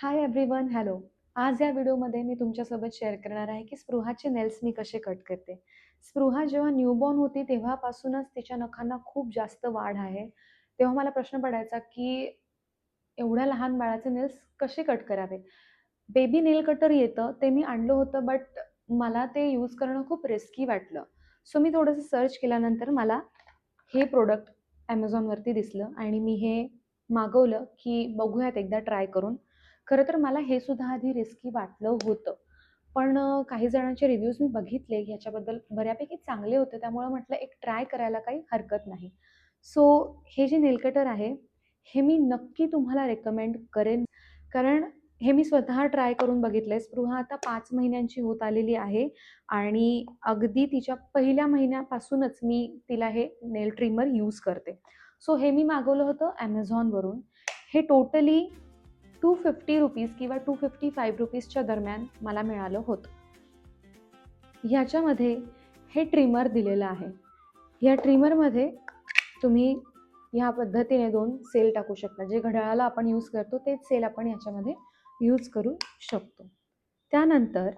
Hi everyone, hello. आज या व्हिडिओमध्ये मी तुमच्यासोबत शेअर करणार आहे की स्पृहाचे नेल्स मी कसे कट करते. स्पृहा जेव्हा न्यूबॉर्न होती तेव्हापासूनच तिच्या नखांना खूप जास्त वाढ आहे. तेव्हा मला प्रश्न पडायचा की एवढ्या लहान बाळाचे नेल्स कसे कट करावे. बेबी नेल कटर येतं ते मी आणलं होतं, बट मला ते यूज करणं खूप रिस्की वाटलं. सो मी थोडंसं सर्च केल्यानंतर मला हे प्रोडक्ट ॲमेझॉनवरती दिसलं आणि मी हे मागवलं की बघूयात एकदा ट्राय करून. खरं तर मला हे सुद्धा आधी रिस्की वाटलं होतं. पण काही जणांचे रिव्ह्यूज मी बघितले ह्याच्याबद्दल बऱ्यापैकी चांगले होते. त्यामुळं म्हटलं एक ट्राय करायला काही हरकत नाही. सो हे जे नेल कटर आहे, हे मी नक्की तुम्हाला रेकमेंड करेन. कारण हे मी स्वतः ट्राय करून बघितलंय. स्पृहा आता 5 महिन्यांची होत आलेली आहे आणि अगदी तिच्या पहिल्या महिन्यापासूनच मी तिला हे नेल ट्रिमर यूज करते. सो हे मी मागवलं होतं Amazonवरून. हे टोटली ₹250 किंवा ₹255च्या दरम्यान मला मिळालं होतं. ह्याच्यामध्ये हे ट्रिमर दिलेलं आहे. या ट्रिमरमध्ये तुम्ही ह्या पद्धतीने 2 सेल टाकू शकता. जे घड्याळाला आपण यूज करतो तेच सेल आपण याच्यामध्ये यूज करू शकतो. त्यानंतर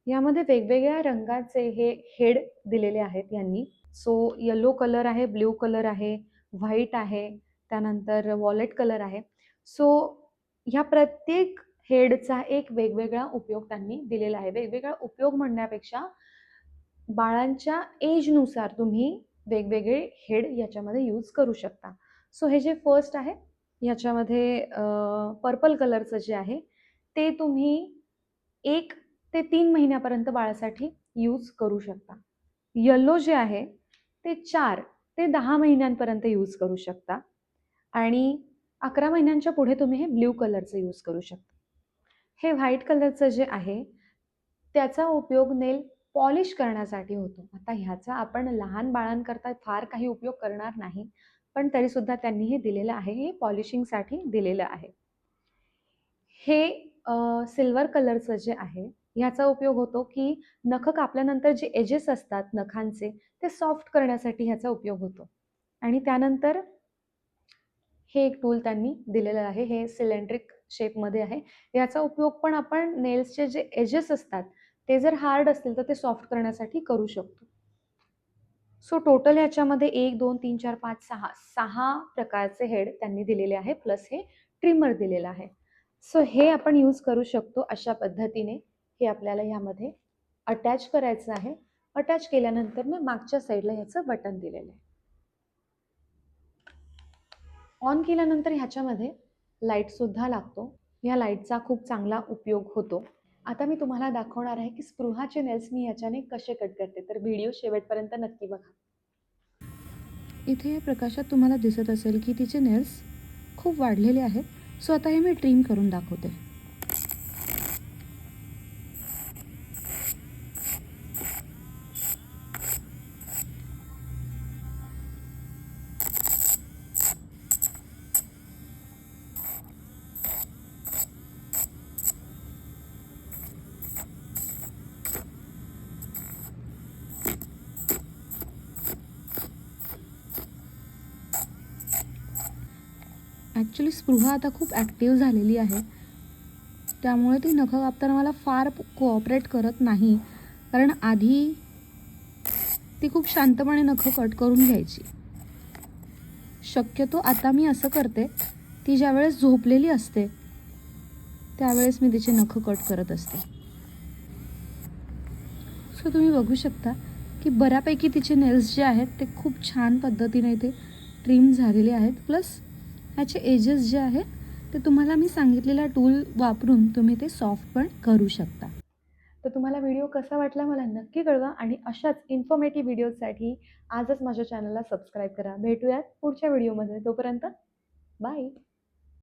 यामध्ये वेगवेगळ्या रंगाचे हे हेड दिलेले आहेत यांनी. सो येलो कलर आहे, ब्ल्यू कलर आहे, व्हाईट आहे, त्यानंतर वॉलेट कलर आहे. सो ह्या प्रत्येक हेडचा एक वेगवेगळा उपयोग त्यांनी दिलेला आहे. वेगवेगळा उपयोग म्हणण्यापेक्षा बाळांच्या एजनुसार तुम्ही वेगवेगळे हेड याच्यामध्ये यूज करू शकता. सो हे जे फर्स्ट आहे याच्यामध्ये पर्पल कलरचं जे आहे ते तुम्ही 1 ते 3 महिन्यापर्यंत बाळासाठी यूज करू शकता. येलो जे आहे ते 4 ते 10 महिन्यांपर्यंत यूज करू शकता आणि 11 महिन्यांच्या पुढे तुम्ही हे ब्ल्यू कलरचं यूज करू शकता. हे व्हाईट कलरचं जे आहे त्याचा उपयोग नेल पॉलिश करण्यासाठी होतो. आता ह्याचा आपण लहान बाळांकरता फार काही उपयोग करणार नाही, पण तरीसुद्धा त्यांनी हे दिलेलं आहे. हे पॉलिशिंगसाठी दिलेलं आहे. हे सिल्वर कलरचं जे आहे ह्याचा उपयोग होतो की नखं कापल्यानंतर जे एजेस असतात नखांचे ते सॉफ्ट करण्यासाठी ह्याचा उपयोग होतो. आणि त्यानंतर हे एक टूल त्यांनी दिलेलं आहे. हे सिलेंड्रिक शेपमध्ये आहे. याचा उपयोग पण आपण नेल्सचे जे एजेस असतात ते जर हार्ड असतील तर ते सॉफ्ट करण्यासाठी करू शकतो. सो टोटल ह्याच्यामध्ये 1, 2, 3, 4, 5, 6 प्रकारचे हेड त्यांनी दिलेले आहे, प्लस हे ट्रिमर दिलेलं आहे. सो हे आपण यूज करू शकतो अशा पद्धतीने. हे आपल्याला ह्यामध्ये अटॅच करायचं आहे. अटॅच केल्यानंतर ना मागच्या साईडला ह्याचं बटन दिलेलं आहे. ऑन केल्यानंतर ह्याच्यामध्ये लाईटसुद्धा लागतो. या लाईटचा खूप चांगला उपयोग होतो. आता मी तुम्हाला दाखवणार आहे की स्पृहाचे नेल्स मी याच्याने कसे कट करते, तर व्हिडिओ शेवटपर्यंत नक्की बघा. इथे प्रकाशात तुम्हाला दिसत असेल की तिचे नेल्स खूप वाढलेले आहेत. सो आता हे मी ट्रिम करून दाखवते. ॲक्च्युली स्पृहा आता खूप ॲक्टिव्ह झालेली आहे, त्यामुळे ती नखं कापताना मला फार कोऑपरेट करत नाही. कारण आधी ती खूप शांतपणे नखं कट करून घ्यायची. शक्यतो आता मी असं करते, ती ज्यावेळेस झोपलेली असते त्यावेळेस मी तिचे नखं कट करत असते. सो तुम्ही बघू शकता की बऱ्यापैकी तिचे नेल्स जे आहेत ते खूप छान पद्धतीने इथे ट्रिम झालेले आहेत. प्लस ह्याचे एजेस जे आहेत ते तुम्हाला मी सांगितलेला टूल वापरून तुम्ही ते सॉफ्ट पण करू शकता. तर तुम्हाला व्हिडिओ कसा वाटला मला नक्की कळवा आणि अशाच इन्फॉर्मेटिव्ह व्हिडिओजसाठी आजच माझ्या चॅनलला सबस्क्राईब करा. भेटूयात पुढच्या व्हिडिओमध्ये. तोपर्यंत बाय.